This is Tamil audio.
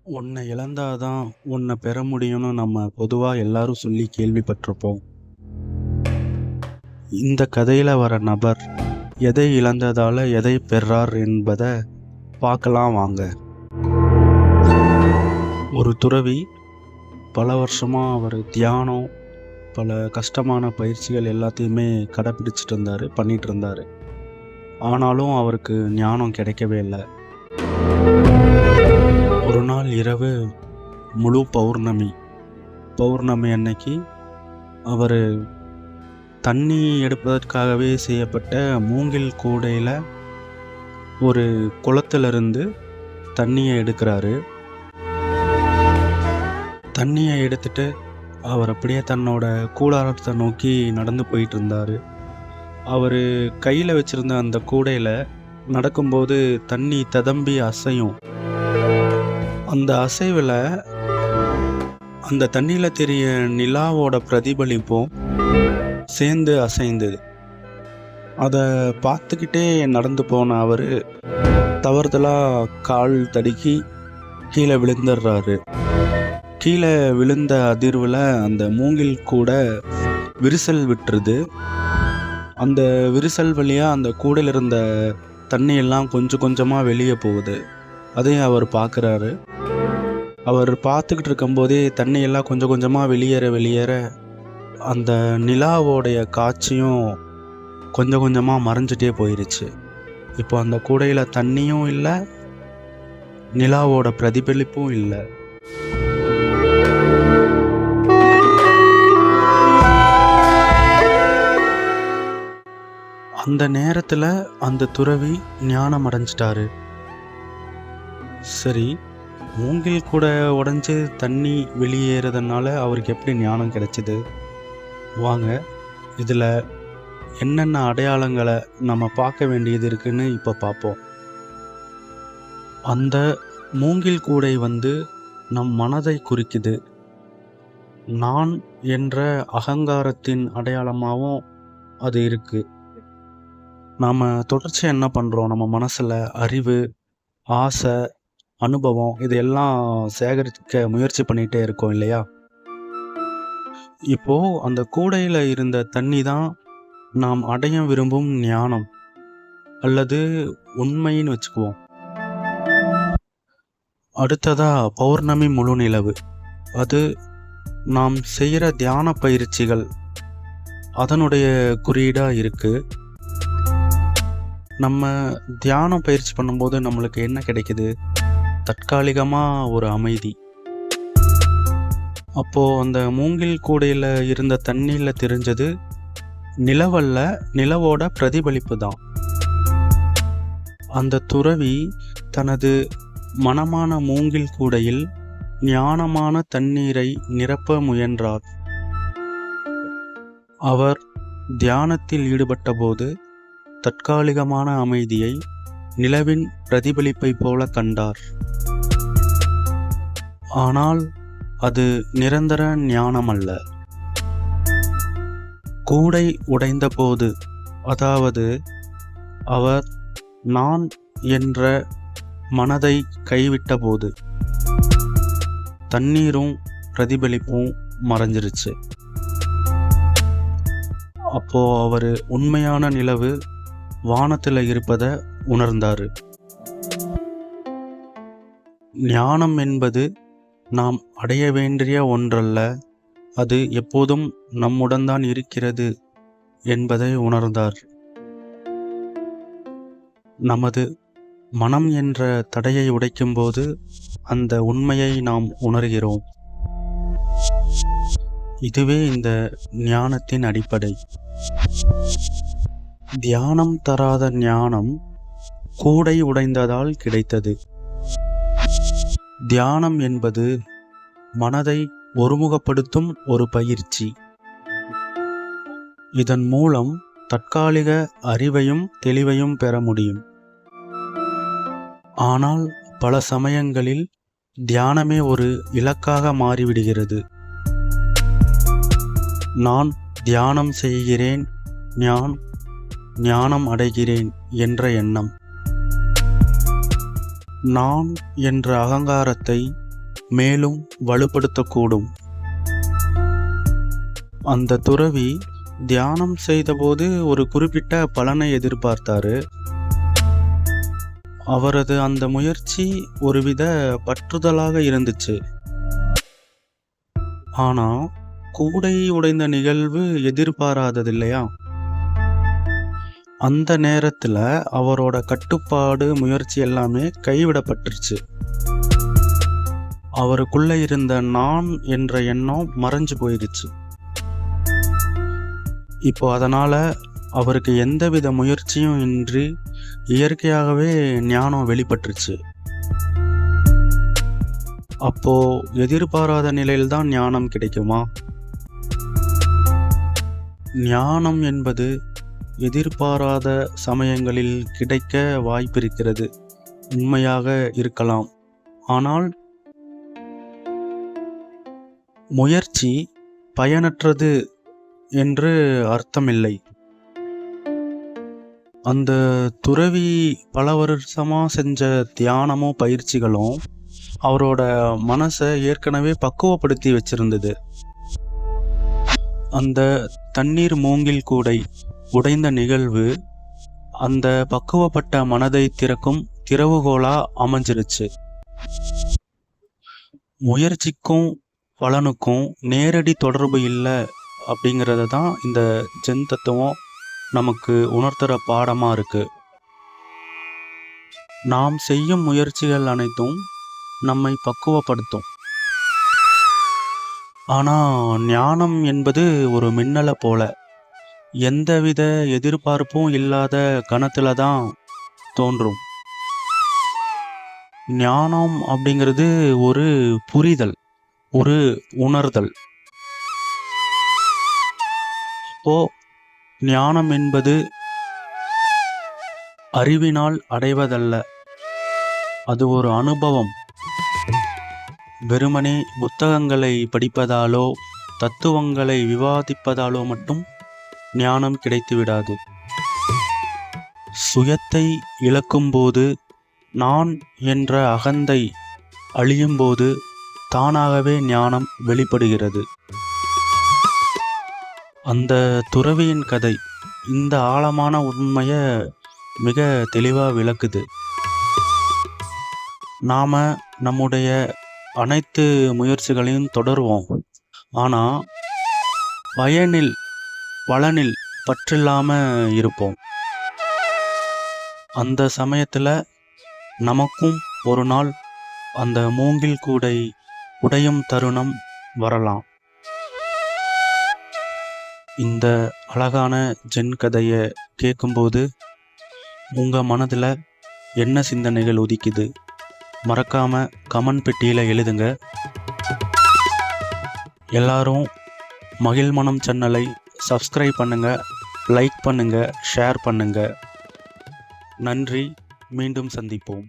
உன்னை இழந்தாதான் உன்னை பெற முடியும்னு நம்ம பொதுவாக எல்லாரும் சொல்லி கேள்விப்பட்டிருப்போம். இந்த கதையில் வர நபர் எதை இழந்ததால் எதை பெறார் என்பதை பார்க்கலாம் வாங்க. ஒரு துறவி பல வருஷமாக அவர் தியானம், பல கஷ்டமான பயிற்சிகள் எல்லாத்தையுமே கடைப்பிடிச்சிட்டு இருந்தார், பண்ணிகிட்டு இருந்தார். ஆனாலும் அவருக்கு ஞானம் கிடைக்கவே இல்லை. ஒரு நாள் இரவு முழு பௌர்ணமி அன்னைக்கு அவர் தண்ணி எடுப்பதற்காகவே செய்யப்பட்ட மூங்கில் கூடையில் ஒரு குளத்திலிருந்து தண்ணியை எடுக்கிறாரு. தண்ணியை எடுத்துட்டு அவர் அப்படியே தன்னோட கூடாரத்தை நோக்கி நடந்து போயிட்டு இருந்தார். அவர் கையில் வச்சுருந்த அந்த கூடையில் நடக்கும்போது தண்ணி ததம்பி அசையும். அந்த அசைவில் அந்த தண்ணியில் தெரிய நிலாவோட பிரதிபலிப்பும் சேர்ந்து அசைந்தது. அதை பார்த்துக்கிட்டே நடந்து போன அவர் தவறுதலாக கால் தடுக்கி கீழே விழுந்துடுறாரு. கீழே விழுந்த அதிர்வில் அந்த மூங்கில் கூட விரிசல் விட்டுருது. அந்த விரிசல் வழியாக அந்த கூடையில் இருந்த தண்ணியெல்லாம் கொஞ்சம் கொஞ்சமாக வெளியே போகுது. அதையும் அவர் பார்க்குறாரு. அவர் பார்த்துக்கிட்டு இருக்கும்போதே தண்ணியெல்லாம் கொஞ்சம் கொஞ்சமாக வெளியேற அந்த நிலாவோடைய காட்சியும் கொஞ்சம் கொஞ்சமாக மறைஞ்சிட்டே போயிடுச்சு. இப்போ அந்த கூடையில் தண்ணியும் இல்லை, நிலாவோட பிரதிபலிப்பும் இல்லை. அந்த நேரத்தில் அந்த துறவி ஞானம் அடைஞ்சிட்டாரு. சரி, மூங்கில் கூட உடைஞ்சு தண்ணி வெளியேறதுனால அவருக்கு எப்படி ஞானம் கிடைச்சிது? வாங்க, இதில் என்னென்ன அடையாளங்களை நம்ம பார்க்க வேண்டியது இருக்குன்னு இப்போ பார்ப்போம். அந்த மூங்கில் கூடை நம் மனதை குறிக்குது. நான் என்ற அகங்காரத்தின் அடையாளமாகவும் அது இருக்குது. நாம் தொடர்ச்சியாக என்ன பண்ணுறோம்? நம்ம மனசில் அறிவு, ஆசை, அனுபவம் இதையெல்லாம் சேகரிக்க முயற்சி பண்ணிகிட்டே இருக்கோம் இல்லையா? இப்போது அந்த கூடையில் இருந்த தண்ணி தான் நாம் அடைய விரும்பும் ஞானம் அல்லது உண்மைன்னு வச்சுக்குவோம். அடுத்ததாக பௌர்ணமி முழு நிலவு. அது நாம் செய்கிற தியான பயிற்சிகள் அதனுடைய குறியீடாக இருக்குது. நம்ம தியானம் பயிற்சி பண்ணும்போது நம்மளுக்கு என்ன கிடைக்குது? தற்காலிகமாக ஒரு அமைதி. அப்போது அந்த மூங்கில் கூடையில் இருந்த தண்ணியில் தெரிஞ்சது நிலவல்ல, நிலவோட பிரதிபலிப்பு தான். அந்த துறவி தனது மனமான மூங்கில் கூடையில் ஞானமான தண்ணீரை நிரப்ப முயன்றார். அவர் தியானத்தில் ஈடுபட்ட போது தற்காலிகமான அமைதியை நிலவின் பிரதிபலிப்பை போல கண்டார். ஆனால் அது நிரந்தர ஞானம் அல்ல. கூடை உடைந்த போது, அதாவது அவர் நான் என்ற மனதை கைவிட்ட போது, தண்ணீரும் பிரதிபலிப்பும் மறைஞ்சிருச்சு. அப்போ அவர் உண்மையான நிலவு வானத்தில் இருப்பதை உணர்ந்தார். ஞானம் என்பது நாம் அடைய வேண்டிய ஒன்றல்ல, அது எப்போதும் நம்முடன் தான் இருக்கிறது என்பதை உணர்ந்தார். நமது மனம் என்ற தடையை உடைக்கும்போது அந்த உண்மையை நாம் உணர்கிறோம். இதுவே இந்த ஞானத்தின் அடிப்படை. தியானம் தராத ஞானம் கூடை உடைந்ததால் கிடைத்தது. தியானம் என்பது மனதை ஒருமுகப்படுத்தும் ஒரு பயிற்சி. இதன் மூலம் தற்காலிக அறிவையும் தெளிவையும் பெற முடியும். ஆனால் பல சமயங்களில் தியானமே ஒரு இலக்காக மாறிவிடுகிறது. நான் தியானம் செய்கிறேன், ஞானம் அடைகிறேன் என்ற எண்ணம். நான் என்ற அகங்காரத்தை மேலும் வலுப்படுத்தக்கூடும். அந்த துறவி தியானம் செய்தபோது ஒரு குறிப்பிட்ட பலனை எதிர்பார்த்தாரு. அவரது அந்த முயற்சி ஒருவித பற்றுதலாக இருந்துச்சு. ஆனா கூடை உடைந்த நிகழ்வு எதிர்பாராதது இல்லையா? அந்த நேரத்துல அவரோட கட்டுப்பாடு முயற்சி எல்லாமே கைவிடப்பட்டுருச்சு. அவருக்குள்ள இருந்த நான் என்ற எண்ணம் மறைஞ்சு போயிடுச்சு. இப்போ அதனால அவருக்கு எந்தவித முயற்சியும் இன்றி இயற்கையாகவே ஞானம் வெளிப்பட்டுருச்சு. அப்போ எதிர்பாராத நிலையில்தான் ஞானம் கிடைக்குமா? ஞானம் என்பது எதிர்பாராத சமயங்களில் கிடைக்க வாய்ப்பிருக்கிறது. உண்மையாக இருக்கலாம். ஆனால் முயற்சி பயனற்றது என்று அர்த்தமில்லை. அந்த துறவி பல வருஷமா செஞ்ச தியானமும் பயிற்சிகளும் அவரோட மனசை ஏற்கனவே பக்குவப்படுத்தி வச்சிருந்தது. அந்த தண்ணீர் மூங்கில் கூடை உடைந்த நிகழ்வு அந்த பக்குவப்பட்ட மனதை திறக்கும் திறவுகோலா அமைஞ்சிருச்சு. முயற்சிக்கும் பலனுக்கும் நேரடி தொடர்பு இல்லை அப்படிங்கிறத தான் இந்த ஜென் தத்துவம் நமக்கு உணர்த்துற பாடமா இருக்கு. நாம் செய்யும் முயற்சிகள் அனைத்தும் நம்மை பக்குவப்படுத்தும். ஆனா ஞானம் என்பது ஒரு மின்னலை போல எந்தவித எதிர்பார்ப்பும் இல்லாத கணத்துல தான் தோன்றும். ஞானம் அப்படிங்கிறது ஒரு புரிதல், ஒரு உணர்தல். அப்போ ஞானம் என்பது அறிவினால் அடைவதல்ல, அது ஒரு அனுபவம். வெறுமனே புத்தகங்களை படிப்பதாலோ தத்துவங்களை விவாதிப்பதாலோ மட்டும் ஞானம் கிடைத்துவிடாது. சுயத்தை இழக்கும்போது, நான் என்ற அகந்தை அழியும்போது தானாகவே ஞானம் வெளிப்படுகிறது. அந்த துறவியின் கதை இந்த ஆழமான உண்மையை மிக தெளிவாக விளக்குது. நாம் நம்முடைய அனைத்து முயற்சிகளையும் தொடருவோம். ஆனால் பலனில் பற்றில்லாமல் இருப்போம். அந்த சமயத்தில் நமக்கும் ஒரு நாள் அந்த மூங்கில் கூடை உடையும் தருணம் வரலாம். இந்த அழகான ஜென் கதையை கேட்கும்போது உங்கள் மனதில் என்ன சிந்தனைகள் உதிக்குது? மறக்காமல் கமெண்ட் பெட்டியில் எழுதுங்க. எல்லாரும் மகிழ்மனம் சேனலை சப்ஸ்கிரைப் பண்ணுங்கள், லைக் பண்ணுங்கள், ஷேர் பண்ணுங்கள். நன்றி. மீண்டும் சந்திப்போம்.